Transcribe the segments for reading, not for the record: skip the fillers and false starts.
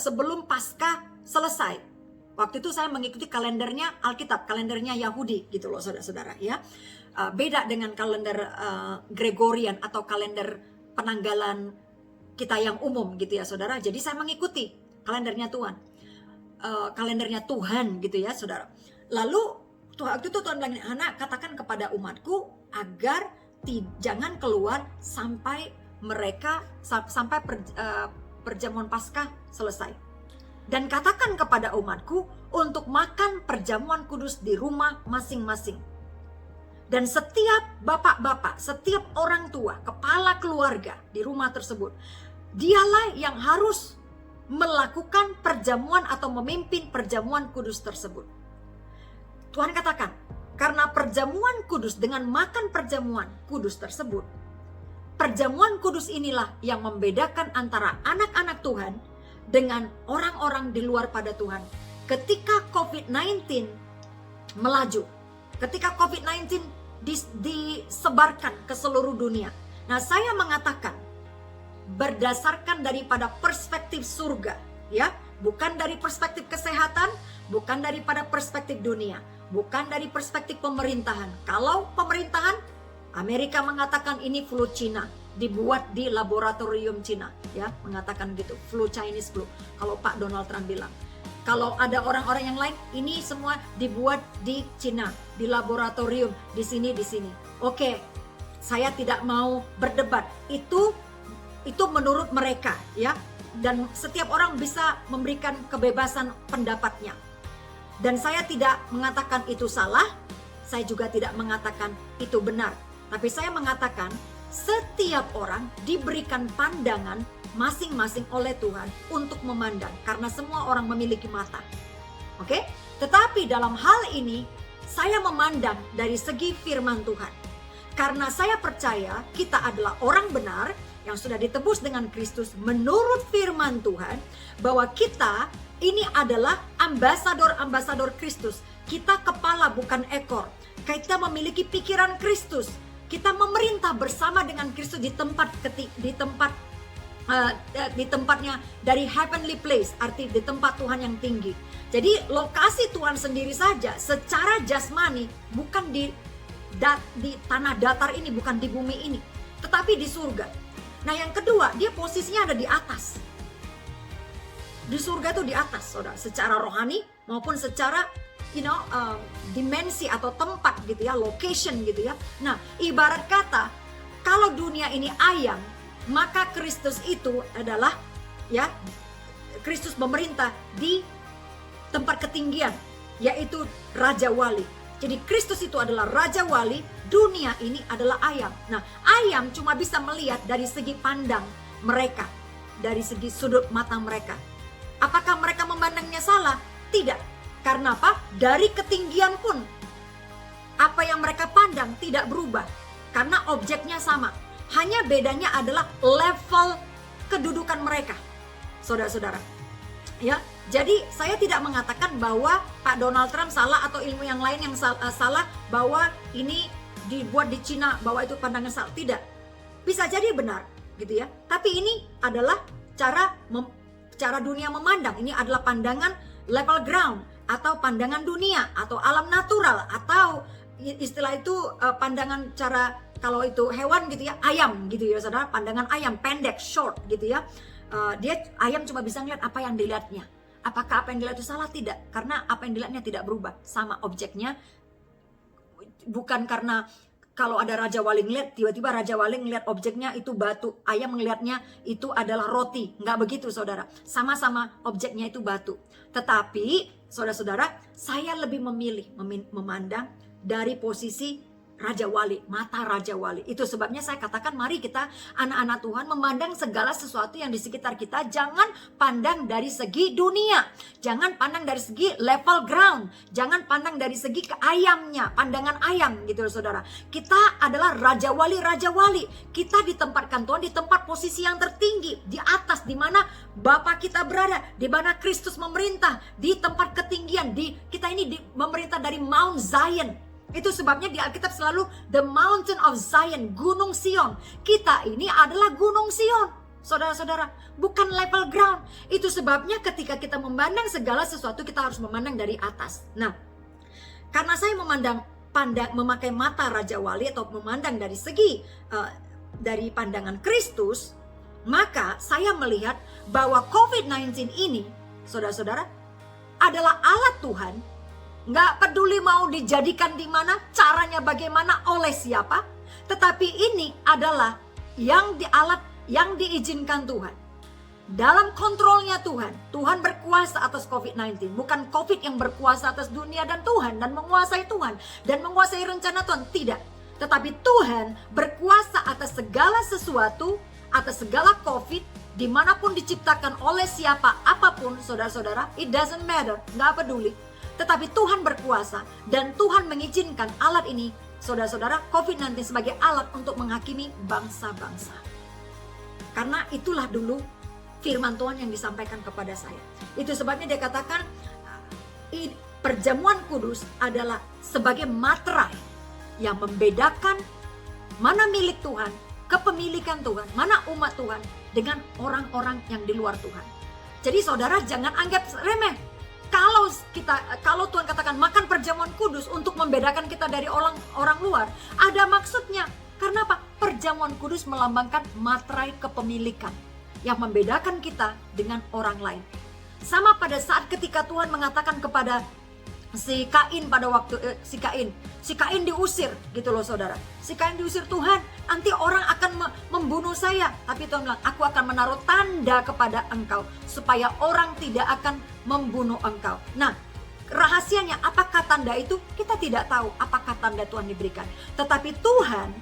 sebelum Paskah selesai. Waktu itu saya mengikuti kalendernya Alkitab, kalendernya Yahudi gitu loh saudara-saudara ya. Beda dengan kalender Gregorian atau kalender penanggalan kita yang umum gitu ya saudara. Jadi saya mengikuti kalendernya Tuhan. Kalendernya Tuhan gitu ya saudara. Lalu waktu itu Tuhan bilang, anak katakan kepada umatku agar jangan keluar sampai mereka sampai perjamuan Paskah selesai. Dan katakan kepada umatku untuk makan perjamuan kudus di rumah masing-masing. Dan setiap bapak-bapak, setiap orang tua, kepala keluarga di rumah tersebut, dialah yang harus melakukan perjamuan atau memimpin perjamuan kudus tersebut. Tuhan katakan, karena perjamuan kudus dengan makan perjamuan kudus tersebut, perjamuan kudus inilah yang membedakan antara anak-anak Tuhan dengan orang-orang di luar pada Tuhan. Ketika COVID-19 melaju, ketika COVID-19 disebarkan ke seluruh dunia. Nah, saya mengatakan berdasarkan daripada perspektif surga, ya, bukan dari perspektif kesehatan, bukan daripada perspektif dunia, bukan dari perspektif pemerintahan. Kalau pemerintahan, Amerika mengatakan ini flu Cina, dibuat di laboratorium Cina, ya, mengatakan gitu, flu Chinese flu. Kalau Pak Donald Trump bilang, kalau ada orang-orang yang lain, ini semua dibuat di Cina, di laboratorium, di sini, di sini. Oke, saya tidak mau berdebat. Itu menurut mereka, ya. Dan setiap orang bisa memberikan kebebasan pendapatnya. Dan saya tidak mengatakan itu salah, saya juga tidak mengatakan itu benar. Tapi saya mengatakan setiap orang diberikan pandangan masing-masing oleh Tuhan untuk memandang. Karena semua orang memiliki mata. Oke? Tetapi dalam hal ini saya memandang dari segi firman Tuhan. Karena saya percaya kita adalah orang benar yang sudah ditebus dengan Kristus menurut firman Tuhan. Bahwa kita ini adalah ambasador-ambasador Kristus. Kita kepala bukan ekor. Kita memiliki pikiran Kristus. Kita memerintah bersama dengan Kristus di tempatnya dari heavenly place, arti di tempat Tuhan yang tinggi. Jadi lokasi Tuhan sendiri saja secara jasmani bukan di tanah datar ini, bukan di bumi ini, tetapi di surga. Nah, yang kedua, dia posisinya ada di atas. Di surga itu di atas, saudara, secara rohani maupun secara dimensi atau tempat gitu ya, location gitu ya. Nah, ibarat kata kalau dunia ini ayam, maka Kristus itu adalah, ya, Kristus memerintah di tempat ketinggian, yaitu Raja Wali. Jadi Kristus itu adalah Raja Wali, dunia ini adalah ayam. Nah, ayam cuma bisa melihat dari segi pandang mereka, dari segi sudut mata mereka. Apakah mereka memandangnya salah? Tidak. Karena apa? Dari ketinggian pun apa yang mereka pandang tidak berubah. Karena objeknya sama. Hanya bedanya adalah level kedudukan mereka. Saudara-saudara. Ya, jadi saya tidak mengatakan bahwa Pak Donald Trump salah atau ilmu yang lain yang salah, bahwa ini dibuat di Cina, bahwa itu pandangan salah. Tidak. Bisa jadi benar, gitu ya. Tapi ini adalah cara dunia memandang. Ini adalah pandangan level ground atau pandangan dunia atau alam natural, atau istilah itu pandangan cara, kalau itu hewan gitu ya, ayam gitu ya saudara, pandangan ayam pendek, short gitu ya. Dia ayam cuma bisa ngeliat apa yang dilihatnya. Apakah apa yang dilihat itu salah? Tidak, karena apa yang dilihatnya tidak berubah, sama objeknya. Bukan karena kalau ada Raja Wali ngeliat, tiba-tiba Raja Wali ngeliat objeknya itu batu, ayam ngeliatnya itu adalah roti. Nggak begitu saudara, sama-sama objeknya itu batu. Tetapi saudara-saudara, saya lebih memilih memandang dari posisi Raja Wali, mata Raja Wali. Itu sebabnya saya katakan mari kita anak-anak Tuhan memandang segala sesuatu yang di sekitar kita. Jangan pandang dari segi dunia. Jangan pandang dari segi level ground. Jangan pandang dari segi ke ayamnya, pandangan ayam gitu saudara. Kita adalah Raja Wali, Raja Wali. Kita ditempatkan Tuhan di tempat posisi yang tertinggi. Di atas, di mana Bapa kita berada. Di mana Kristus memerintah. Di tempat ketinggian. Kita ini memerintah dari Mount Zion. Itu sebabnya di Alkitab selalu the mountain of Zion, Gunung Sion. Kita ini adalah Gunung Sion. saudara-saudara, bukan level ground. Itu sebabnya ketika kita memandang segala sesuatu, kita harus memandang dari atas. Nah, karena saya memakai mata Raja Wali atau memandang dari segi dari pandangan Kristus, maka saya melihat bahwa COVID-19 ini, saudara-saudara, adalah alat Tuhan. Nggak peduli mau dijadikan di mana, caranya bagaimana, oleh siapa, tetapi ini adalah alat yang diizinkan Tuhan. Dalam kontrolnya Tuhan. Tuhan berkuasa atas COVID-19. Bukan COVID yang berkuasa atas dunia dan Tuhan. Dan menguasai Tuhan. Dan menguasai rencana Tuhan. Tidak. Tetapi Tuhan berkuasa atas segala sesuatu. Atas segala COVID. Dimanapun diciptakan oleh siapa apapun, saudara-saudara. It doesn't matter. Nggak peduli. Tetapi Tuhan berkuasa. Dan Tuhan mengizinkan alat ini, saudara-saudara, COVID-19 sebagai alat untuk menghakimi bangsa-bangsa. Karena itulah dulu firman Tuhan yang disampaikan kepada saya. Itu sebabnya dia katakan perjamuan kudus adalah sebagai materai yang membedakan mana milik Tuhan, kepemilikan Tuhan, mana umat Tuhan dengan orang-orang yang di luar Tuhan. Jadi saudara jangan anggap remeh. Kalau Tuhan katakan makan perjamuan kudus untuk membedakan kita dari orang luar, ada maksudnya. Karena apa? Perjamuan kudus melambangkan materai kepemilikan yang membedakan kita dengan orang lain. Sama pada saat ketika Tuhan mengatakan kepada si Kain pada waktu si Kain diusir gitu loh saudara. Si Kain diusir, Tuhan, nanti orang akan membunuh saya. Tapi Tuhan bilang, aku akan menaruh tanda kepada engkau supaya orang tidak akan membunuh engkau. Nah, rahasianya apakah tanda itu? Kita tidak tahu apakah tanda Tuhan diberikan. Tetapi Tuhan,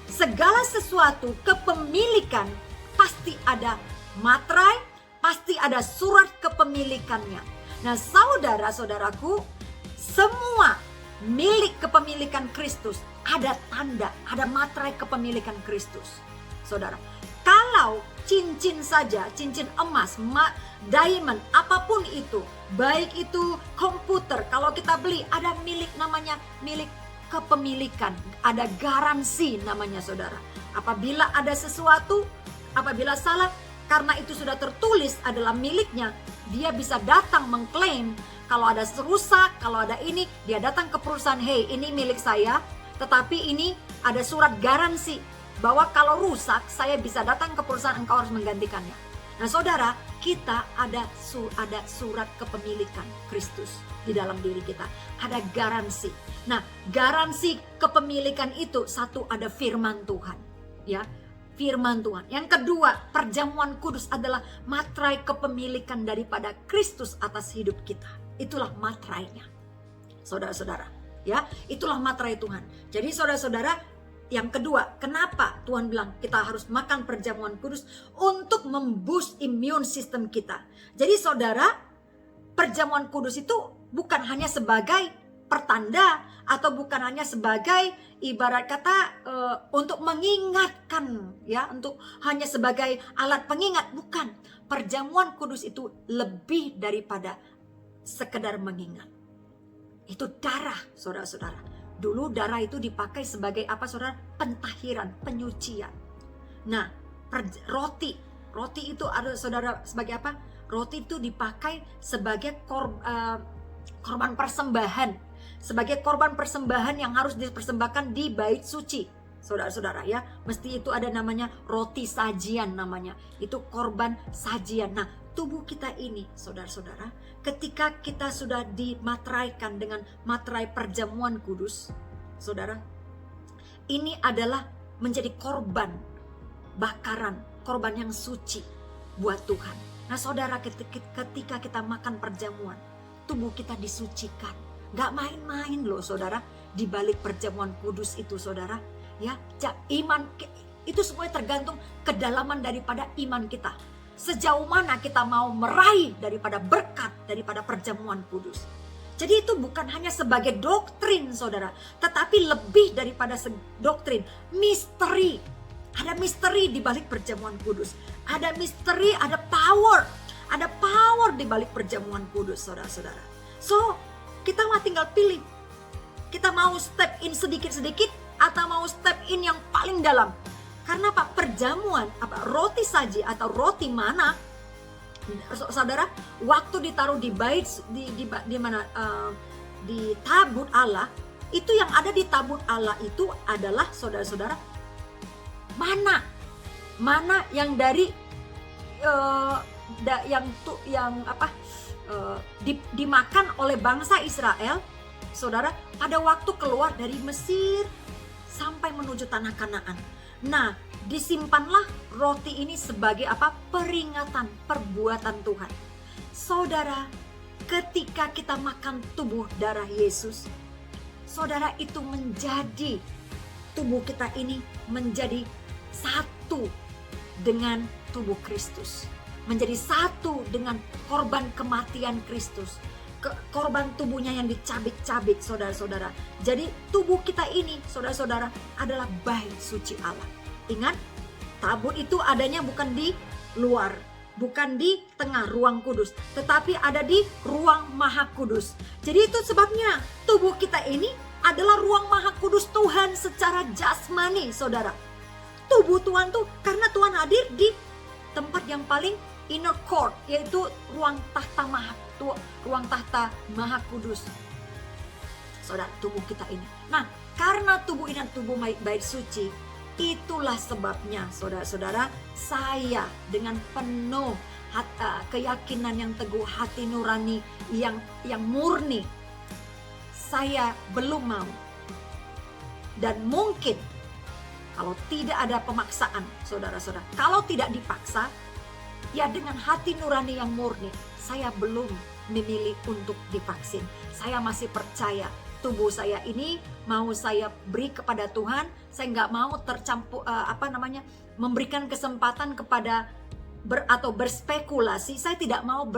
segala sesuatu kepemilikan pasti ada materai, pasti ada surat kepemilikannya. Nah, saudara-saudaraku, semua milik kepemilikan Kristus ada tanda, ada materai kepemilikan Kristus. Saudara, kalau cincin saja, cincin emas, diamond, apapun itu, baik itu komputer, kalau kita beli ada milik namanya milik kepemilikan, ada garansi namanya saudara. Apabila ada sesuatu, apabila salah, karena itu sudah tertulis adalah miliknya, dia bisa datang mengklaim. Kalau ada rusak, kalau ada ini, dia datang ke perusahaan, hey ini milik saya, tetapi ini ada surat garansi bahwa kalau rusak, saya bisa datang ke perusahaan, engkau harus menggantikannya. Nah saudara, kita ada surat kepemilikan Kristus di dalam diri kita. Ada garansi. Nah, garansi kepemilikan itu, satu, ada firman Tuhan. Ya, firman Tuhan. Yang kedua, perjamuan kudus adalah materai kepemilikan daripada Kristus atas hidup kita. Itulah materainya. Saudara-saudara, ya, itulah materai Tuhan. Jadi saudara-saudara, yang kedua, kenapa Tuhan bilang kita harus makan perjamuan kudus? Untuk memboost immune system kita. Jadi saudara, perjamuan kudus itu bukan hanya sebagai pertanda atau bukan hanya sebagai ibarat kata untuk mengingatkan, ya, untuk hanya sebagai alat pengingat, bukan. Perjamuan kudus itu lebih daripada sekedar mengingat. Itu darah, saudara-saudara. Dulu darah itu dipakai sebagai apa saudara? Pentahiran, penyucian. Nah, roti itu ada saudara sebagai apa? Roti itu dipakai sebagai korban persembahan, sebagai korban persembahan yang harus dipersembahkan di bait suci. Saudara-saudara ya, mesti itu ada namanya roti sajian namanya. Itu korban sajian. Nah, tubuh kita ini saudara-saudara, ketika kita sudah dimateraikan dengan materai perjamuan kudus, saudara, ini adalah menjadi korban bakaran, korban yang suci buat Tuhan. Nah saudara, ketika kita makan perjamuan, tubuh kita disucikan. Gak main-main loh saudara, di balik perjamuan kudus itu saudara. Ya, iman itu semuanya tergantung kedalaman daripada iman kita. Sejauh mana kita mau meraih daripada berkat daripada perjamuan kudus. Jadi itu bukan hanya sebagai doktrin saudara, tetapi lebih daripada doktrin, misteri. Ada misteri di balik perjamuan kudus. Ada misteri, ada power di balik perjamuan kudus saudara-saudara. So, kita mah tinggal pilih. Kita mau step in sedikit-sedikit atau mau step in yang paling dalam. Karena apa? Perjamuan, roti saji atau roti mana, saudara, waktu ditaruh di bait di mana, di tabut Allah, itu yang ada di tabut Allah itu adalah, saudara-saudara, mana yang dari dimakan oleh bangsa Israel, saudara, pada waktu keluar dari Mesir sampai menuju tanah Kanaan. Nah, disimpanlah roti ini sebagai peringatan perbuatan Tuhan. Saudara, ketika kita makan tubuh darah Yesus, saudara, itu menjadi, tubuh kita ini menjadi satu dengan tubuh Kristus, menjadi satu dengan korban kematian Kristus, korban tubuhnya yang dicabik-cabik, saudara-saudara. Jadi tubuh kita ini, saudara-saudara, adalah bait suci Allah. Ingat, tabut itu adanya bukan di luar, bukan di tengah ruang kudus, tetapi ada di ruang maha kudus. Jadi itu sebabnya tubuh kita ini adalah ruang maha kudus Tuhan secara jasmani, saudara. Tubuh Tuhan tuh, karena Tuhan hadir di tempat yang paling inner court, yaitu ruang tahta maha kudus, saudara, tubuh kita ini. Nah, karena tubuh ini tubuh bait suci, itulah sebabnya, saudara-saudara, saya dengan penuh keyakinan yang teguh, hati nurani yang murni, saya belum mau. Dan mungkin kalau tidak ada pemaksaan, saudara-saudara, kalau tidak dipaksa, ya dengan hati nurani yang murni, saya belum memilih untuk divaksin. Saya masih percaya tubuh saya ini mau saya beri kepada Tuhan. Saya nggak mau tercampur, memberikan kesempatan kepada berspekulasi. Saya tidak mau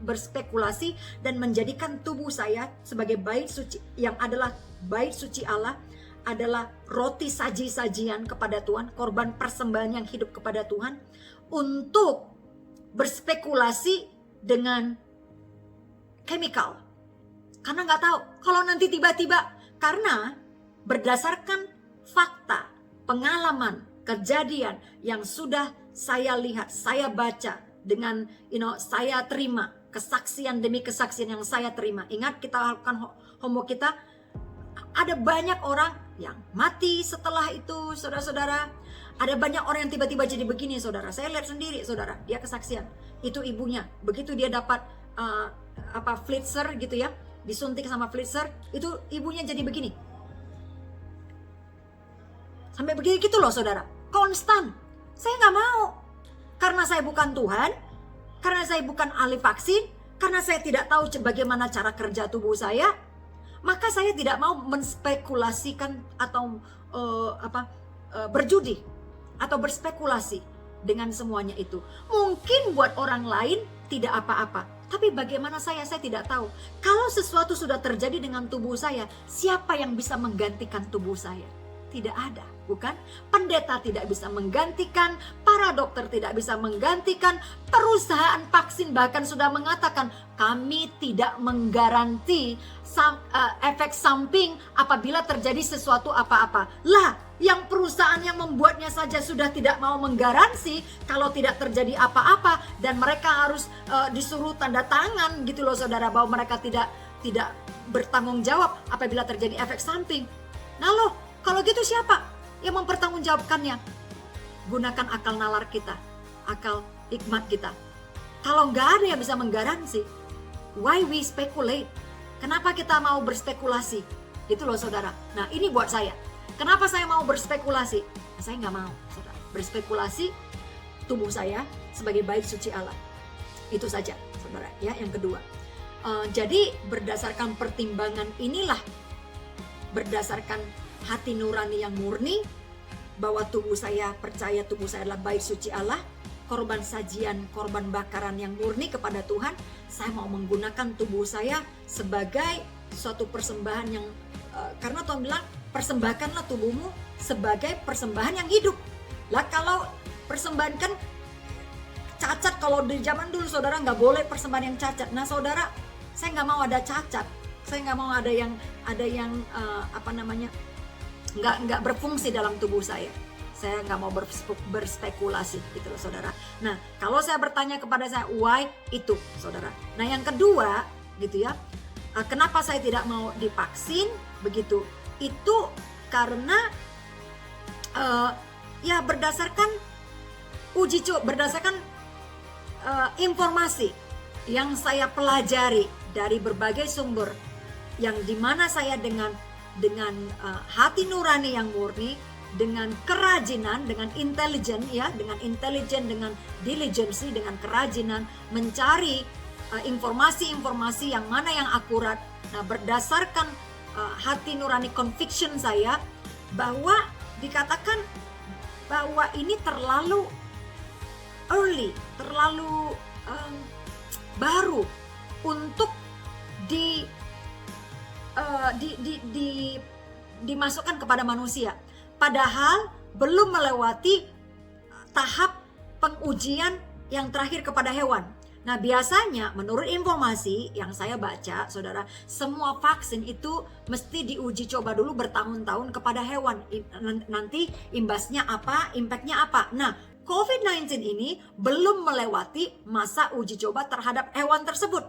berspekulasi dan menjadikan tubuh saya sebagai bait suci, yang adalah bait suci Allah, adalah roti saji-sajian kepada Tuhan, korban persembahan yang hidup kepada Tuhan, untuk berspekulasi dengan chemical. Karena nggak tahu kalau nanti tiba-tiba, karena berdasarkan fakta, pengalaman, kejadian yang sudah saya lihat, saya baca, dengan saya terima kesaksian demi kesaksian yang saya terima. Ingat, kita lakukan homo kita, ada banyak orang yang mati setelah itu, saudara-saudara. Ada banyak orang yang tiba-tiba jadi begini, saudara. Saya lihat sendiri, saudara, dia kesaksian. Itu ibunya, begitu dia dapat Pfizer gitu ya, disuntik sama Pfizer, itu ibunya jadi begini. Sampai begini gitu loh, saudara. Konstan. Saya nggak mau. Karena saya bukan Tuhan, karena saya bukan ahli vaksin, karena saya tidak tahu bagaimana cara kerja tubuh saya, maka saya tidak mau menspekulasikan atau berjudi atau berspekulasi dengan semuanya itu. Mungkin buat orang lain tidak apa-apa, tapi bagaimana saya tidak tahu. Kalau sesuatu sudah terjadi dengan tubuh saya, siapa yang bisa menggantikan tubuh saya? Tidak ada, bukan? Pendeta tidak bisa menggantikan, para dokter tidak bisa menggantikan, perusahaan vaksin bahkan sudah mengatakan kami tidak menggaranti efek samping apabila terjadi sesuatu apa-apa. Lah, yang perusahaan yang membuatnya saja sudah tidak mau menggaransi kalau tidak terjadi apa-apa, dan mereka harus disuruh tanda tangan gitu loh, saudara, bahwa mereka tidak bertanggung jawab apabila terjadi efek samping. Nah loh, kalau gitu siapa yang mempertanggungjawabkannya? Gunakan akal nalar kita, akal hikmat kita. Kalau nggak ada yang bisa menggaransi, why we speculate? Kenapa kita mau berspekulasi? Itu loh, saudara. Nah, ini buat saya. Kenapa saya mau berspekulasi? Nah, saya nggak mau, saudara, berspekulasi tubuh saya sebagai bait suci Allah. Itu saja, saudara. Ya, yang kedua. Jadi berdasarkan pertimbangan inilah, berdasarkan hati nurani yang murni, bahwa tubuh saya percaya tubuh saya adalah bait suci Allah, korban sajian, korban bakaran yang murni kepada Tuhan. Saya mau menggunakan tubuh saya sebagai suatu persembahan yang karena Tuhan bilang persembahkanlah tubuhmu sebagai persembahan yang hidup. Lah kalau persembahan kan cacat, kalau di zaman dulu, saudara, nggak boleh persembahan yang cacat. Nah, saudara, saya nggak mau ada cacat, saya nggak mau ada yang nggak berfungsi dalam tubuh saya. saya nggak mau berspekulasi gitu loh saudara. Nah kalau saya bertanya kepada saya why itu saudara. Nah yang kedua gitu ya, kenapa saya tidak mau divaksin begitu? Itu karena ya berdasarkan uji coba, berdasarkan informasi yang saya pelajari dari berbagai sumber, yang dimana saya dengan hati nurani yang murni, dengan kerajinan, dengan intelijen ya, dengan intelijen, dengan diligensi, dengan kerajinan mencari informasi-informasi yang mana yang akurat. Nah berdasarkan hati nurani conviction saya bahwa dikatakan bahwa ini terlalu early, terlalu baru untuk dimasukkan kepada manusia, padahal belum melewati tahap pengujian yang terakhir kepada hewan. Nah biasanya menurut informasi yang saya baca saudara, semua vaksin itu mesti diuji coba dulu bertahun-tahun kepada hewan. Nanti imbasnya apa, impactnya apa. Nah COVID-19 ini belum melewati masa uji coba terhadap hewan tersebut.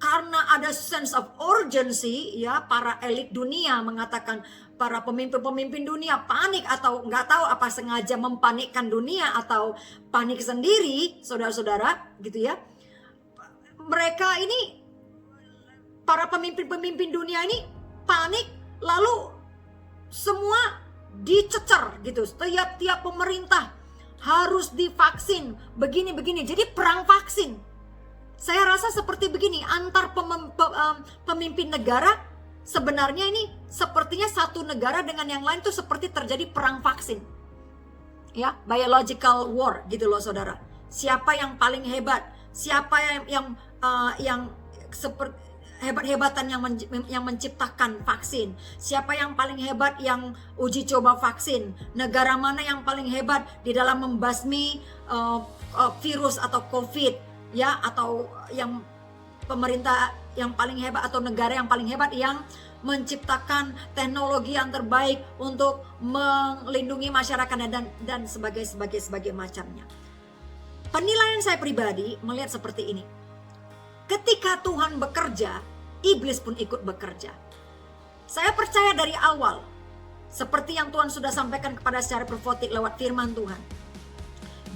Karena ada sense of urgency ya, para elit dunia mengatakan, para pemimpin-pemimpin dunia panik, atau nggak tahu apa sengaja mempanikkan dunia atau panik sendiri saudara-saudara gitu ya. Mereka ini, para pemimpin-pemimpin dunia ini panik, lalu semua dicecer gitu. Tiap pemerintah harus divaksin begini-begini, jadi perang vaksin. Saya rasa seperti begini, antar pemimpin negara sebenarnya ini sepertinya satu negara dengan yang lain tuh seperti terjadi perang vaksin. Ya, biological war gitu loh saudara. Siapa yang paling hebat? Siapa yang seperti hebat-hebatan yang menciptakan vaksin? Siapa yang paling hebat yang uji coba vaksin? Negara mana yang paling hebat di dalam membasmi virus atau COVID? Ya, atau yang pemerintah yang paling hebat atau negara yang paling hebat yang menciptakan teknologi yang terbaik untuk melindungi masyarakat dan sebagai macamnya. Penilaian saya pribadi melihat seperti ini. Ketika Tuhan bekerja, iblis pun ikut bekerja. Saya percaya dari awal, seperti yang Tuhan sudah sampaikan kepada secara profetik lewat firman Tuhan,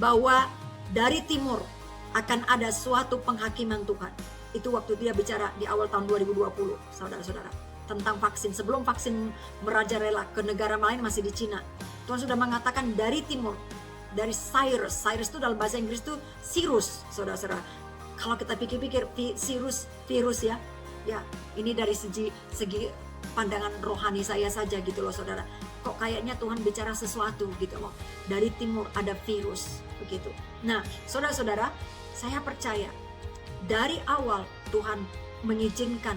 bahwa dari timur akan ada suatu penghakiman Tuhan. Itu waktu dia bicara di awal tahun 2020, saudara-saudara, tentang vaksin. Sebelum vaksin merajalela ke negara lain, masih di Cina, Tuhan sudah mengatakan dari timur, dari Cyrus itu dalam bahasa Inggris itu Cyrus, saudara-saudara. Kalau kita pikir-pikir virus ya, ini dari segi pandangan rohani saya saja gitu loh saudara. Kok kayaknya Tuhan bicara sesuatu gitu loh. Dari timur ada virus begitu. Nah, saudara-saudara, saya percaya dari awal Tuhan mengizinkan,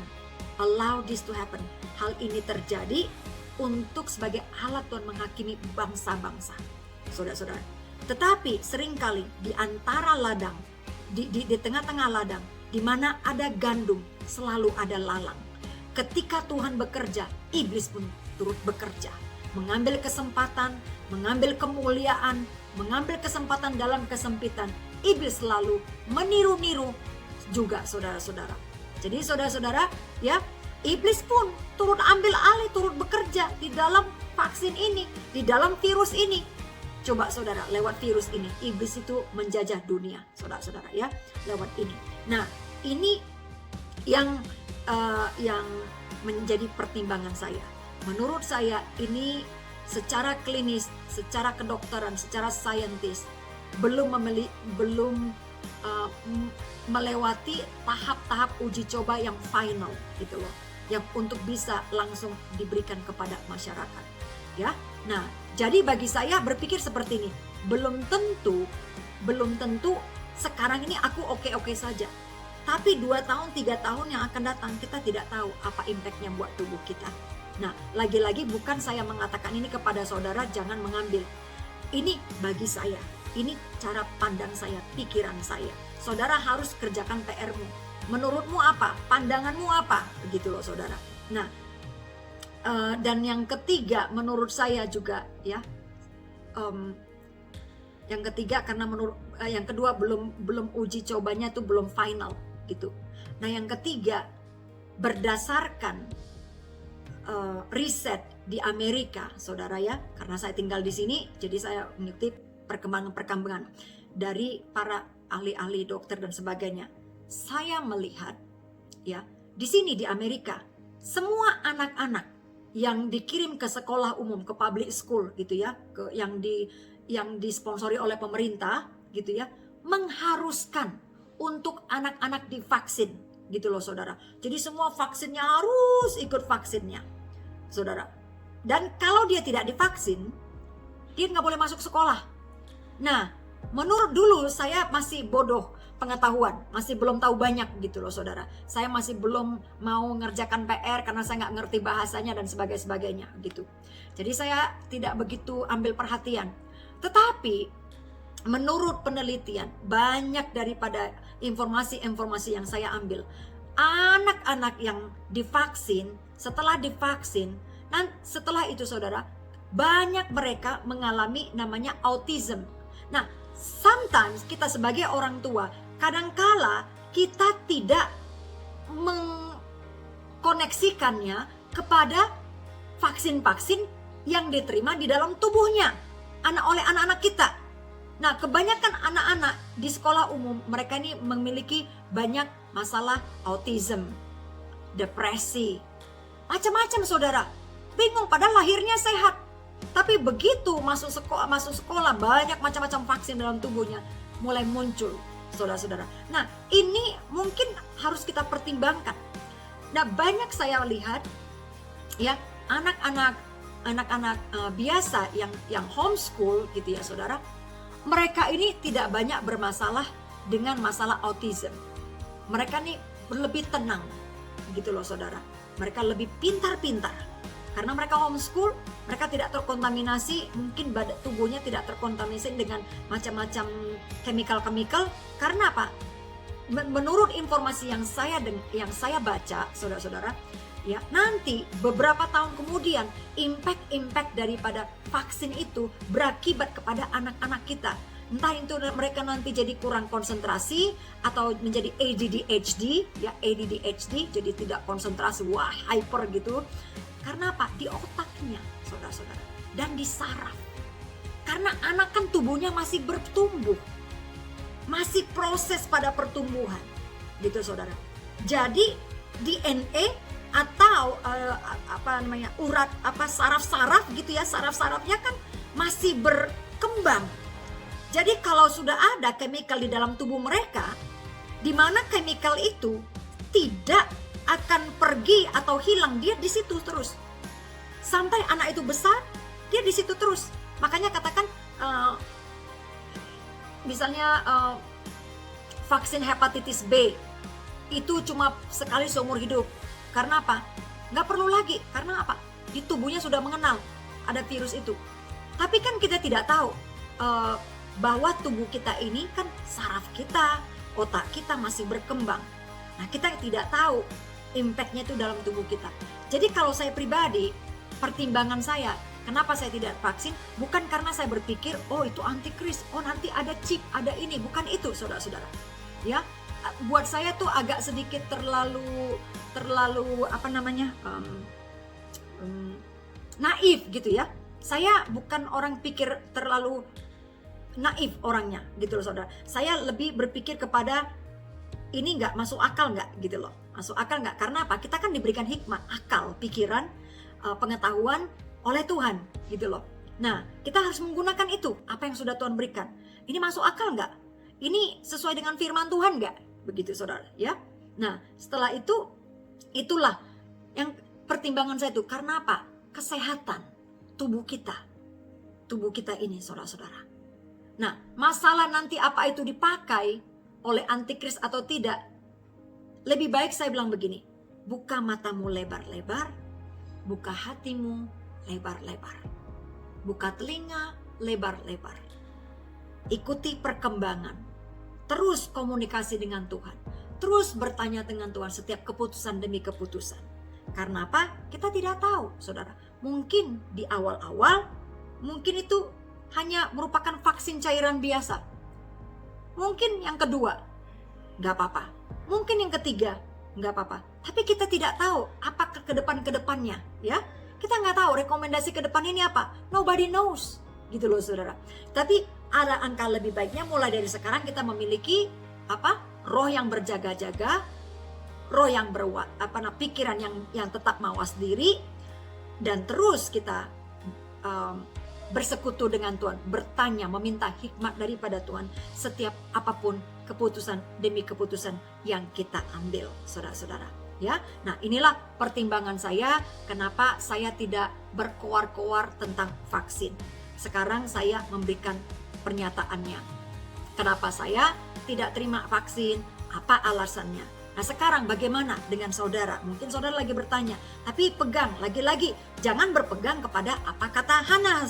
allow this to happen. Hal ini terjadi untuk sebagai alat Tuhan menghakimi bangsa-bangsa, saudara-saudara. Tetapi seringkali di antara ladang, di tengah-tengah ladang, di mana ada gandum, selalu ada lalang. Ketika Tuhan bekerja, iblis pun turut bekerja. Mengambil kesempatan, mengambil kemuliaan, mengambil kesempatan dalam kesempitan. Iblis selalu meniru-niru juga saudara-saudara. Jadi saudara-saudara ya, iblis pun turut ambil alih, turut bekerja di dalam vaksin ini, di dalam virus ini. Coba saudara, lewat virus ini, iblis itu menjajah dunia, saudara-saudara ya, lewat ini. Nah, ini yang menjadi pertimbangan saya. Menurut saya ini secara klinis, secara kedokteran, secara saintis belum melewati tahap-tahap uji coba yang final gitu loh, yang untuk bisa langsung diberikan kepada masyarakat ya. Nah, jadi bagi saya berpikir seperti ini, belum tentu sekarang ini aku oke-oke saja. Tapi 2 tahun, 3 tahun yang akan datang, kita tidak tahu apa impactnya buat tubuh kita. Nah, lagi-lagi bukan saya mengatakan ini kepada saudara, jangan mengambil. Ini bagi saya, ini cara pandang saya, pikiran saya. Saudara harus kerjakan PR-mu. Menurutmu apa? Pandanganmu apa? Begitu loh saudara. Nah, dan yang ketiga menurut saya juga ya, yang ketiga karena yang kedua belum uji cobanya tuh belum final gitu. Nah yang ketiga, berdasarkan riset di Amerika, saudara ya, karena saya tinggal di sini, jadi saya mengikuti perkembangan dari para ahli-ahli dokter dan sebagainya. Saya melihat ya, di sini di Amerika, semua anak-anak yang dikirim ke sekolah umum, ke public school gitu ya, yang disponsori oleh pemerintah gitu ya, mengharuskan untuk anak-anak divaksin gitu loh saudara. Jadi semua vaksinnya harus ikut vaksinnya saudara. Dan kalau dia tidak divaksin, dia nggak boleh masuk sekolah. Nah, menurut dulu saya masih bodoh pengetahuan, masih belum tahu banyak gitu loh saudara. Saya masih belum mau ngerjakan PR karena saya nggak ngerti bahasanya dan sebagainya gitu. Jadi saya tidak begitu ambil perhatian. Tetapi menurut penelitian, banyak daripada informasi-informasi yang saya ambil, anak-anak yang divaksin, setelah divaksin, dan setelah itu saudara, banyak mereka mengalami namanya autism. Nah, sometimes kita sebagai orang tua, kadangkala kita tidak mengkoneksikannya kepada vaksin-vaksin yang diterima di dalam tubuhnya oleh anak-anak kita. Nah, kebanyakan anak-anak di sekolah umum, mereka ini memiliki banyak masalah autism, depresi, macam-macam saudara. Bingung, padahal lahirnya sehat. Tapi begitu masuk sekolah banyak macam-macam vaksin dalam tubuhnya mulai muncul, saudara-saudara. Nah, ini mungkin harus kita pertimbangkan. Nah, banyak saya lihat ya, anak-anak biasa yang homeschool gitu ya saudara, mereka ini tidak banyak bermasalah dengan masalah autism. Mereka nih lebih tenang gitu loh saudara. Mereka lebih pintar-pintar karena mereka homeschool, mereka tidak terkontaminasi, mungkin tubuhnya tidak terkontaminasi dengan macam-macam chemical. Karena apa? Menurut informasi yang saya baca saudara-saudara, ya, nanti beberapa tahun kemudian impact daripada vaksin itu berakibat kepada anak-anak kita. Entah itu mereka nanti jadi kurang konsentrasi atau menjadi ADHD, ya ADHD, jadi tidak konsentrasi, wah hyper gitu. Karena apa? Di otaknya, saudara-saudara, dan di saraf. Karena anak kan tubuhnya masih bertumbuh, masih proses pada pertumbuhan, gitu saudara. Jadi DNA atau urat saraf-saraf gitu ya, saraf-sarafnya kan masih berkembang. Jadi kalau sudah ada chemical di dalam tubuh mereka, di mana chemical itu tidak akan pergi atau hilang, dia di situ terus sampai anak itu besar, dia di situ terus. Makanya katakan misalnya vaksin hepatitis B itu cuma sekali seumur hidup. Karena apa? Nggak perlu lagi. Karena apa? Di tubuhnya sudah mengenal ada virus itu. Tapi kan kita tidak tahu bahwa tubuh kita ini kan saraf kita, otak kita masih berkembang. Nah, kita tidak tahu impact-nya itu dalam tubuh kita. Jadi kalau saya pribadi, pertimbangan saya, kenapa saya tidak vaksin? Bukan karena saya berpikir, oh itu antikris, oh nanti ada chip, ada ini. Bukan itu, saudara-saudara. Ya, buat saya tuh agak sedikit terlalu naif gitu ya. Saya bukan orang pikir terlalu naif orangnya gitu loh saudara. Saya lebih berpikir kepada ini nggak masuk akal nggak gitu loh. Masuk akal nggak? Karena apa? Kita kan diberikan hikmah, akal, pikiran, pengetahuan oleh Tuhan gitu loh. Nah, kita harus menggunakan itu, apa yang sudah Tuhan berikan. Ini masuk akal nggak? Ini sesuai dengan firman Tuhan nggak? Begitu saudara ya. Nah, setelah itu, itulah yang pertimbangan saya itu. Karena apa? Kesehatan tubuh kita ini saudara-saudara. Nah, masalah nanti apa itu dipakai oleh antikris atau tidak, lebih baik saya bilang begini, buka matamu lebar-lebar, buka hatimu lebar-lebar, buka telinga lebar-lebar, ikuti perkembangan, terus komunikasi dengan Tuhan, terus bertanya dengan Tuhan setiap keputusan demi keputusan. Karena apa? Kita tidak tahu, saudara. Mungkin di awal-awal, mungkin itu hanya merupakan vaksin cairan biasa. Mungkin yang kedua, nggak apa-apa. Mungkin yang ketiga, nggak apa-apa. Tapi kita tidak tahu apa ke depannya, ya. Kita nggak tahu rekomendasi ke depan ini apa. Nobody knows, gitu loh saudara. Tapi ada angka lebih baiknya mulai dari sekarang kita memiliki roh yang berjaga-jaga, roh yang pikiran yang tetap mawas diri, dan terus kita bersekutu dengan Tuhan, bertanya, meminta hikmat daripada Tuhan setiap apapun keputusan demi keputusan yang kita ambil, saudara-saudara. Ya, nah inilah pertimbangan saya kenapa saya tidak berkoar-koar tentang vaksin. Sekarang saya memberikan pernyataannya. Kenapa saya tidak terima vaksin? Apa alasannya? Nah sekarang bagaimana dengan saudara? Mungkin saudara lagi bertanya, tapi pegang, lagi-lagi jangan berpegang kepada apa kata Hana,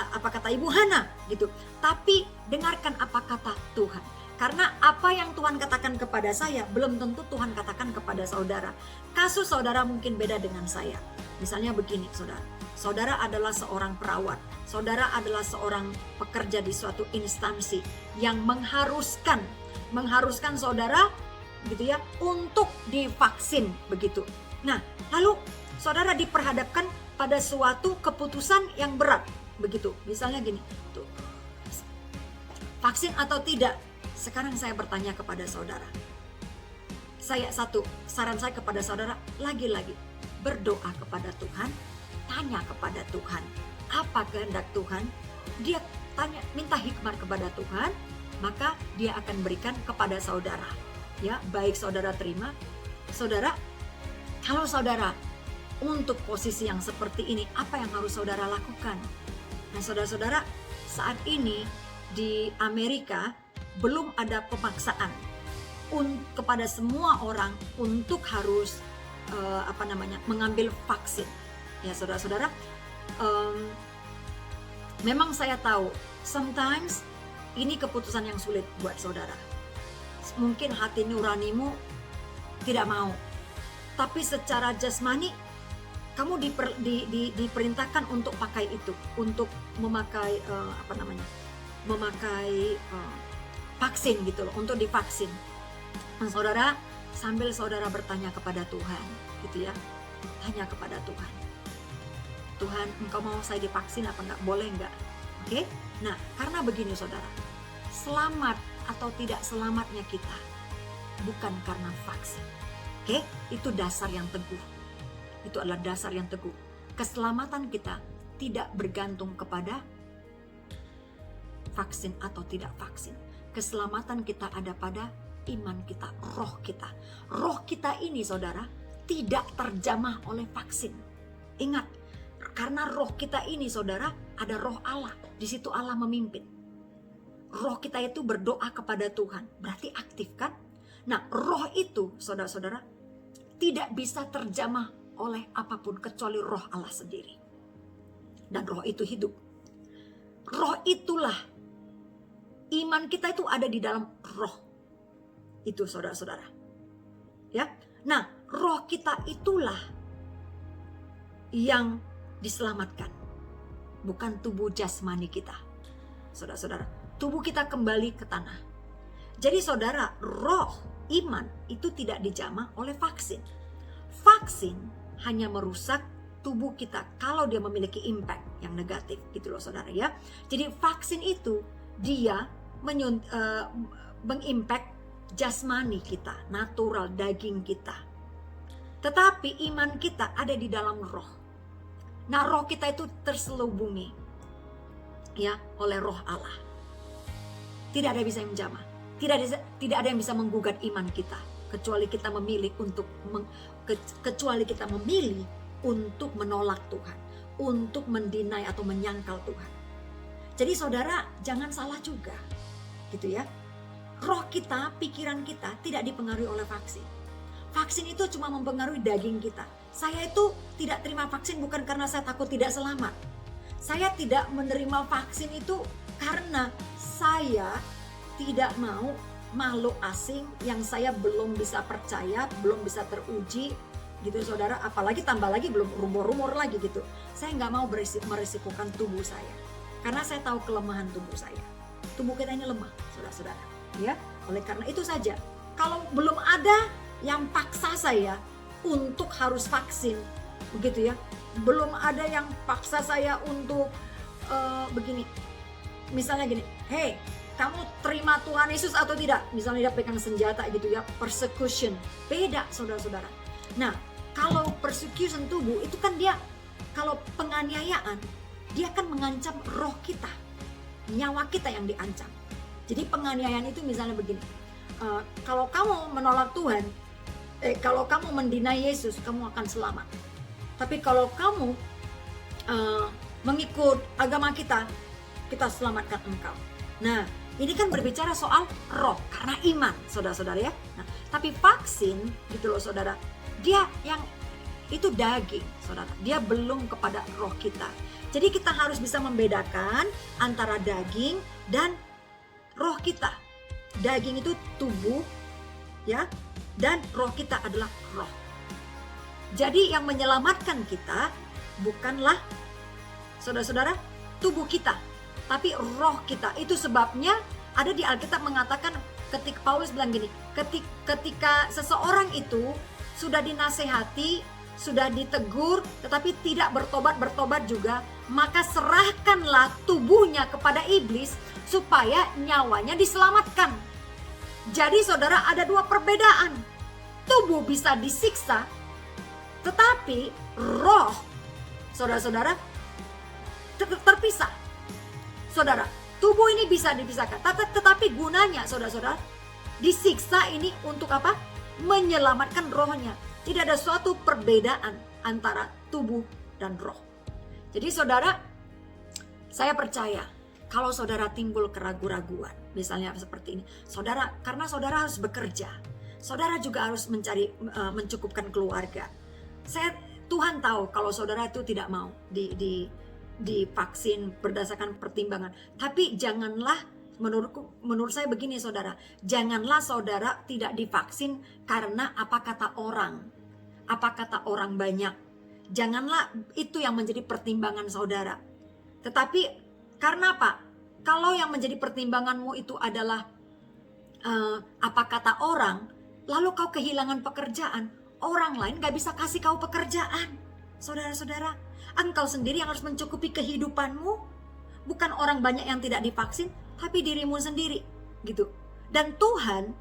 apa kata Ibu Hana gitu. Tapi dengarkan apa kata Tuhan. Karena apa yang Tuhan katakan kepada saya belum tentu Tuhan katakan kepada saudara. Kasus saudara mungkin beda dengan saya. Misalnya begini saudara. Saudara adalah seorang perawat. Saudara adalah seorang pekerja di suatu instansi yang mengharuskan saudara gitu ya untuk divaksin begitu. Nah, lalu saudara diperhadapkan pada suatu keputusan yang berat begitu. Misalnya gini, tuh, vaksin atau tidak? Sekarang saya bertanya kepada saudara. Saran saya kepada saudara, lagi-lagi berdoa kepada Tuhan, tanya kepada Tuhan, apa kehendak Tuhan? Dia tanya, minta hikmat kepada Tuhan, maka dia akan berikan kepada saudara. Ya, baik saudara terima. Saudara, kalau saudara untuk posisi yang seperti ini, apa yang harus saudara lakukan? Nah, saudara-saudara, saat ini di Amerika belum ada pemaksaan kepada semua orang untuk harus mengambil vaksin. Ya, saudara-saudara, memang saya tahu sometimes ini keputusan yang sulit buat saudara. Mungkin hati nuranimu tidak mau, tapi secara jasmani kamu diperintahkan untuk pakai itu, untuk memakai vaksin gitu loh, untuk divaksin. Nah, saudara, sambil saudara bertanya kepada Tuhan, gitu ya, tanya kepada Tuhan, Tuhan, engkau mau saya divaksin apa enggak? Boleh enggak? Oke? Nah, karena begini saudara, selamat atau tidak selamatnya kita bukan karena vaksin. Oke? Itu dasar yang teguh. Itu adalah dasar yang teguh. Keselamatan kita tidak bergantung kepada vaksin atau tidak vaksin. Keselamatan kita ada pada iman kita, roh kita. Roh kita ini saudara tidak terjamah oleh vaksin. Ingat, karena roh kita ini saudara ada roh Allah. Di situ Allah memimpin. Roh kita itu berdoa kepada Tuhan. Berarti aktif kan? Nah, roh itu saudara-saudara tidak bisa terjamah oleh apapun kecuali roh Allah sendiri. Dan roh itu hidup. Roh itulah, iman kita itu ada di dalam roh. Itu saudara-saudara. Ya. Nah, roh kita itulah yang diselamatkan. Bukan tubuh jasmani kita. Saudara-saudara, tubuh kita kembali ke tanah. Jadi saudara, roh, iman itu tidak dijamah oleh vaksin. Vaksin hanya merusak tubuh kita kalau dia memiliki impact yang negatif gitu loh saudara ya. Jadi vaksin itu dia mengimpact jasmani kita, natural daging kita. Tetapi iman kita ada di dalam roh. Nah, roh kita itu terselubungi ya oleh roh Allah. Tidak ada yang bisa menjamah. Tidak ada yang bisa menggugat iman kita kecuali kita memilih untuk menolak Tuhan, untuk mendinai atau menyangkal Tuhan. Jadi saudara, jangan salah juga. Gitu ya. Roh kita, pikiran kita tidak dipengaruhi oleh vaksin. Vaksin itu cuma mempengaruhi daging kita. Saya itu tidak terima vaksin bukan karena saya takut tidak selamat. Saya tidak menerima vaksin itu karena saya tidak mau makhluk asing yang saya belum bisa percaya, belum bisa teruji gitu saudara. Apalagi tambah lagi belum rumor-rumor lagi gitu. Saya nggak mau merisikokan tubuh saya. Karena saya tahu kelemahan tubuh saya. Tubuh kita ini lemah, saudara-saudara. Ya, oleh karena itu saja, kalau belum ada yang paksa saya untuk harus vaksin, begitu ya. Belum ada yang paksa saya untuk begini. Misalnya gini, hey, kamu terima Tuhan Yesus atau tidak? Misalnya dia pegang senjata gitu ya, persecution. Beda, saudara-saudara. Nah, kalau persecution tubuh itu kan dia, kalau penganiayaan, dia akan mengancam roh kita, nyawa kita yang diancam. Jadi penganiayaan itu misalnya begini, kalau kamu menolak Tuhan, kalau kamu mendinai Yesus, kamu akan selamat. Tapi kalau kamu mengikut agama kita selamatkan engkau. Nah, ini kan berbicara soal roh, karena iman, saudara-saudara ya. Nah, tapi vaksin, gitu loh saudara, dia yang itu daging, saudara. Dia belum kepada roh kita. Jadi kita harus bisa membedakan antara daging dan roh kita. Daging itu tubuh, ya, dan roh kita adalah roh. Jadi yang menyelamatkan kita bukanlah, saudara-saudara, tubuh kita, tapi roh kita. Itu sebabnya ada di Alkitab mengatakan, ketika Paulus bilang gini, ketika seseorang itu sudah dinasehati, sudah ditegur, tetapi tidak bertobat juga, maka serahkanlah tubuhnya kepada iblis supaya nyawanya diselamatkan. Jadi saudara, ada dua perbedaan. Tubuh bisa disiksa, tetapi roh, saudara-saudara, terpisah. Saudara, tubuh ini bisa dipisahkan, tetapi gunanya, saudara-saudara, disiksa ini untuk apa? Menyelamatkan rohnya. Tidak ada suatu perbedaan antara tubuh dan roh. Jadi saudara, saya percaya kalau saudara timbul keraguan-raguan, misalnya seperti ini, saudara, karena saudara harus bekerja, saudara juga harus mencari mencukupkan keluarga. Tuhan tahu kalau saudara itu tidak mau divaksin berdasarkan pertimbangan. Tapi janganlah, menurut saya begini saudara, janganlah saudara tidak divaksin karena apa kata orang, apa kata orang banyak. Janganlah itu yang menjadi pertimbangan saudara. Tetapi karena apa? Kalau yang menjadi pertimbanganmu itu adalah apa kata orang, lalu kau kehilangan pekerjaan, orang lain gak bisa kasih kau pekerjaan. Saudara-saudara, engkau sendiri yang harus mencukupi kehidupanmu. Bukan orang banyak yang tidak divaksin, tapi dirimu sendiri, gitu. Dan Tuhan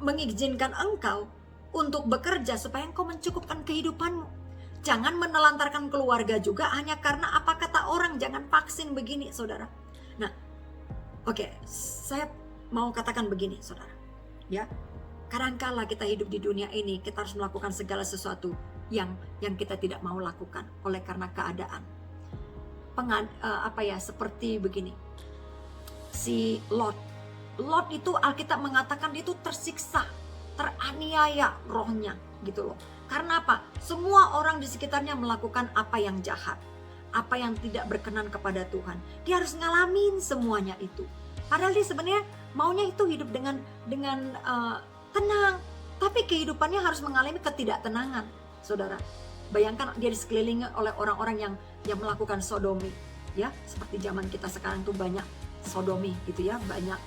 mengizinkan engkau untuk bekerja supaya engkau mencukupkan kehidupanmu. Jangan menelantarkan keluarga juga hanya karena apa kata orang, jangan vaksin begini, saudara. Nah, oke, saya mau katakan begini, saudara. Ya, kadangkala kita hidup di dunia ini, kita harus melakukan segala sesuatu yang kita tidak mau lakukan oleh karena keadaan. Seperti begini. Si Lot itu Alkitab mengatakan itu tersiksa, teraniaya rohnya, gitu loh. Karena apa? Semua orang di sekitarnya melakukan apa yang jahat, apa yang tidak berkenan kepada Tuhan. Dia harus ngalamin semuanya itu. Padahal dia sebenarnya maunya itu hidup dengan tenang, tapi kehidupannya harus mengalami ketidaktenangan, saudara. Bayangkan dia disekelilingi oleh orang-orang yang melakukan sodomi, ya, seperti zaman kita sekarang tuh banyak sodomi, gitu ya, banyak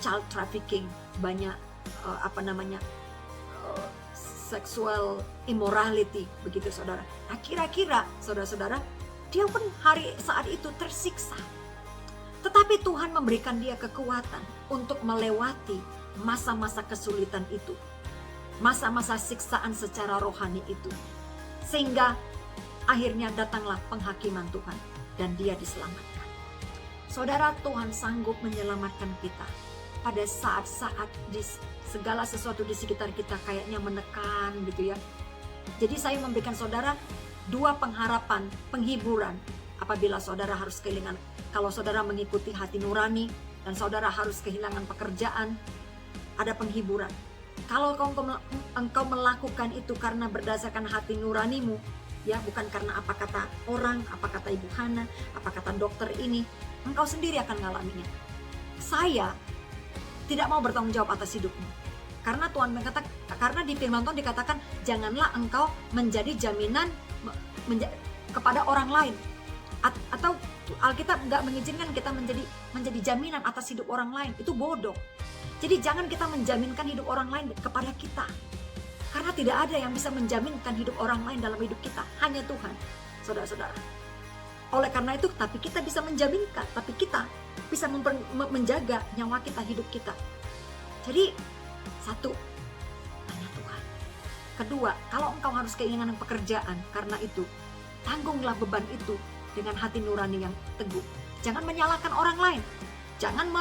child trafficking, banyak sexual immorality, begitu saudara. Nah, kira-kira saudara-saudara, dia pun saat itu tersiksa. Tetapi Tuhan memberikan dia kekuatan untuk melewati masa-masa kesulitan itu, masa-masa siksaan secara rohani itu, sehingga akhirnya datanglah penghakiman Tuhan dan dia diselamatkan. Saudara, Tuhan sanggup menyelamatkan kita pada saat-saat segala sesuatu di sekitar kita kayaknya menekan, gitu ya. Jadi saya memberikan saudara dua pengharapan, penghiburan apabila saudara harus kehilangan, kalau saudara mengikuti hati nurani dan saudara harus kehilangan pekerjaan, ada penghiburan. Kalau engkau melakukan itu karena berdasarkan hati nuranimu, ya, bukan karena apa kata orang, apa kata Ibu Hana, apa kata dokter ini, engkau sendiri akan ngalaminya. Saya tidak mau bertanggung jawab atas hidupmu. Karena Tuhan mengatakan, karena di firman Tuhan dikatakan, janganlah engkau menjadi jaminan kepada orang lain. Atau Alkitab nggak mengizinkan kita menjadi jaminan atas hidup orang lain. Itu bodoh. Jadi jangan kita menjaminkan hidup orang lain kepada kita. Karena tidak ada yang bisa menjaminkan hidup orang lain dalam hidup kita. Hanya Tuhan, saudara-saudara. Oleh karena itu, tapi kita bisa menjaminkan, tapi kita bisa menjaga nyawa kita, hidup kita. Jadi, satu, tanya Tuhan. Kedua, kalau engkau harus kehilangan pekerjaan, karena itu, tanggunglah beban itu dengan hati nurani yang teguh. Jangan menyalahkan orang lain. Jangan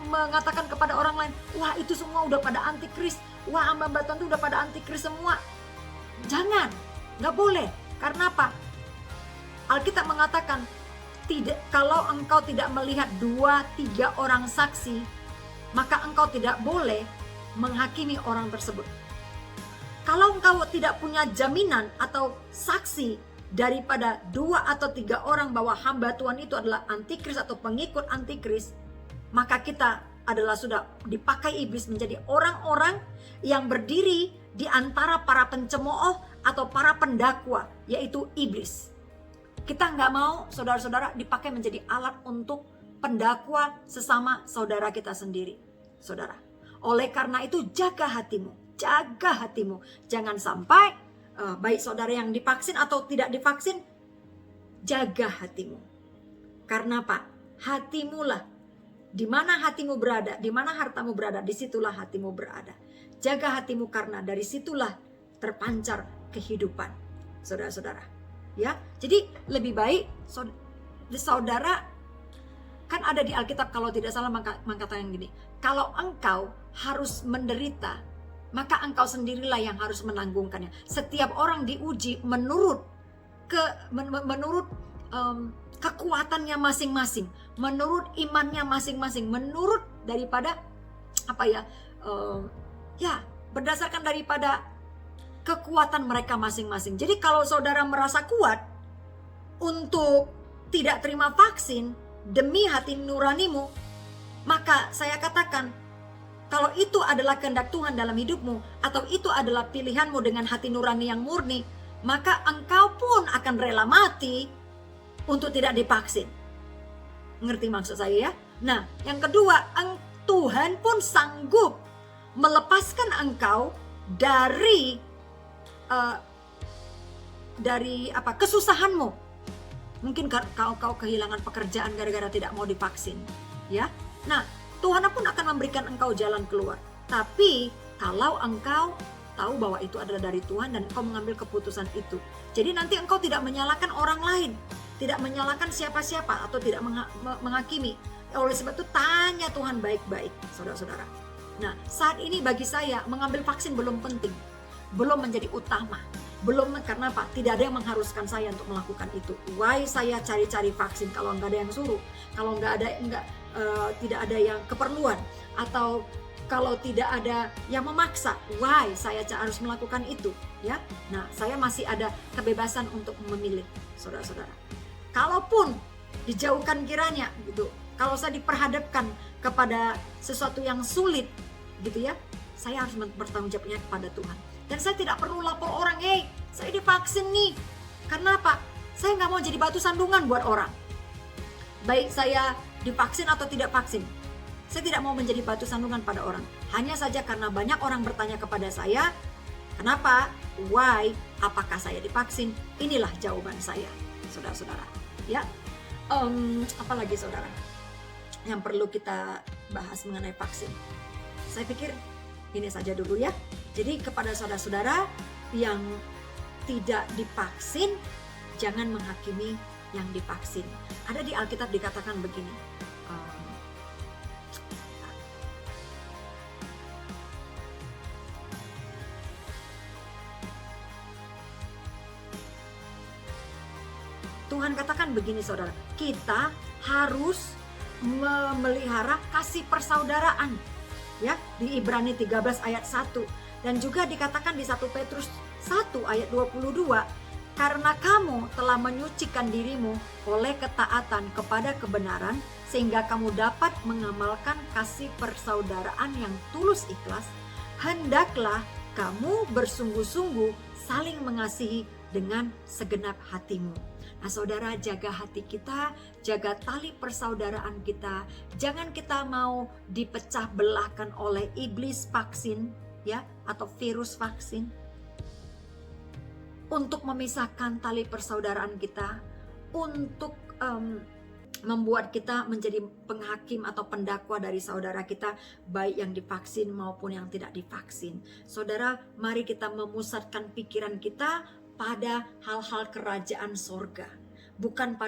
mengatakan kepada orang lain, wah itu semua udah pada antikris. Wah hamba Tuhan itu udah pada antikris semua. Jangan, gak boleh. Karena apa? Alkitab mengatakan, kalau engkau tidak melihat 2-3 orang saksi, maka engkau tidak boleh menghakimi orang tersebut. Kalau engkau tidak punya jaminan atau saksi daripada 2 atau 3 orang bahwa hamba Tuhan itu adalah antikris atau pengikut antikris, maka kita adalah sudah dipakai iblis menjadi orang-orang yang berdiri di antara para pencemooh atau para pendakwa, yaitu iblis. Kita nggak mau saudara-saudara dipakai menjadi alat untuk pendakwa sesama saudara kita sendiri, saudara. Oleh karena itu jaga hatimu, jaga hatimu. Jangan sampai baik saudara yang divaksin atau tidak divaksin, jaga hatimu. Karena apa? Hatimu lah, di mana hatimu berada, di mana hartamu berada, disitulah hatimu berada. Jaga hatimu karena dari situlah terpancar kehidupan, saudara-saudara. Ya, jadi lebih baik saudara, kan ada di Alkitab kalau tidak salah mengatakan gini, kalau engkau harus menderita, maka engkau sendirilah yang harus menanggungkannya. Setiap orang diuji menurut kekuatannya masing-masing, menurut imannya masing-masing, menurut daripada berdasarkan daripada kekuatan mereka masing-masing. Jadi kalau saudara merasa kuat untuk tidak terima vaksin demi hati nuranimu, maka saya katakan, kalau itu adalah kehendak Tuhan dalam hidupmu, atau itu adalah pilihanmu dengan hati nurani yang murni, maka engkau pun akan rela mati untuk tidak divaksin. Ngerti maksud saya ya? Nah, yang kedua, Tuhan pun sanggup melepaskan engkau dari kesusahanmu. Mungkin kau kehilangan pekerjaan gara-gara tidak mau divaksin, ya. Nah, Tuhan pun akan memberikan engkau jalan keluar. Tapi kalau engkau tahu bahwa itu adalah dari Tuhan dan engkau mengambil keputusan itu. Jadi nanti engkau tidak menyalahkan orang lain, tidak menyalahkan siapa-siapa atau tidak menghakimi. Oleh sebab itu tanya Tuhan baik-baik, saudara-saudara. Nah, saat ini bagi saya mengambil vaksin belum penting, belum menjadi utama. Belum, karena apa? Tidak ada yang mengharuskan saya untuk melakukan itu. Why saya cari-cari vaksin kalau nggak ada yang suruh, kalau tidak ada yang keperluan, atau kalau tidak ada yang memaksa, why saya harus melakukan itu, ya? Nah, saya masih ada kebebasan untuk memilih, saudara-saudara. Kalaupun dijauhkan kiranya, gitu, kalau saya diperhadapkan kepada sesuatu yang sulit, gitu ya, saya harus bertanggung jawabnya kepada Tuhan. Dan saya tidak perlu lapor orang, hey, saya divaksin nih. Karena apa? Saya nggak mau jadi batu sandungan buat orang. Baik saya divaksin atau tidak vaksin, saya tidak mau menjadi batu sandungan pada orang. Hanya saja karena banyak orang bertanya kepada saya, kenapa? Why? Apakah saya divaksin? Inilah jawaban saya, saudara-saudara. Ya, apalagi saudara yang perlu kita bahas mengenai vaksin? Saya pikir ini saja dulu ya. Jadi kepada saudara-saudara yang tidak divaksin, jangan menghakimi yang divaksin. Ada di Alkitab dikatakan begini. Tuhan katakan begini saudara, kita harus memelihara kasih persaudaraan. Ya, di Ibrani 13 ayat 1. Dan juga dikatakan di 1 Petrus 1 ayat 22, karena kamu telah menyucikan dirimu oleh ketaatan kepada kebenaran, sehingga kamu dapat mengamalkan kasih persaudaraan yang tulus ikhlas, hendaklah kamu bersungguh-sungguh saling mengasihi dengan segenap hatimu. Saudara, jaga hati kita, jaga tali persaudaraan kita. Jangan kita mau dipecah belahkan oleh iblis vaksin, ya, atau virus vaksin, untuk memisahkan tali persaudaraan kita, untuk membuat kita menjadi penghakim atau pendakwa dari saudara kita, baik yang divaksin maupun yang tidak divaksin. Saudara, mari kita memusatkan pikiran kita pada hal-hal kerajaan sorga, bukan pada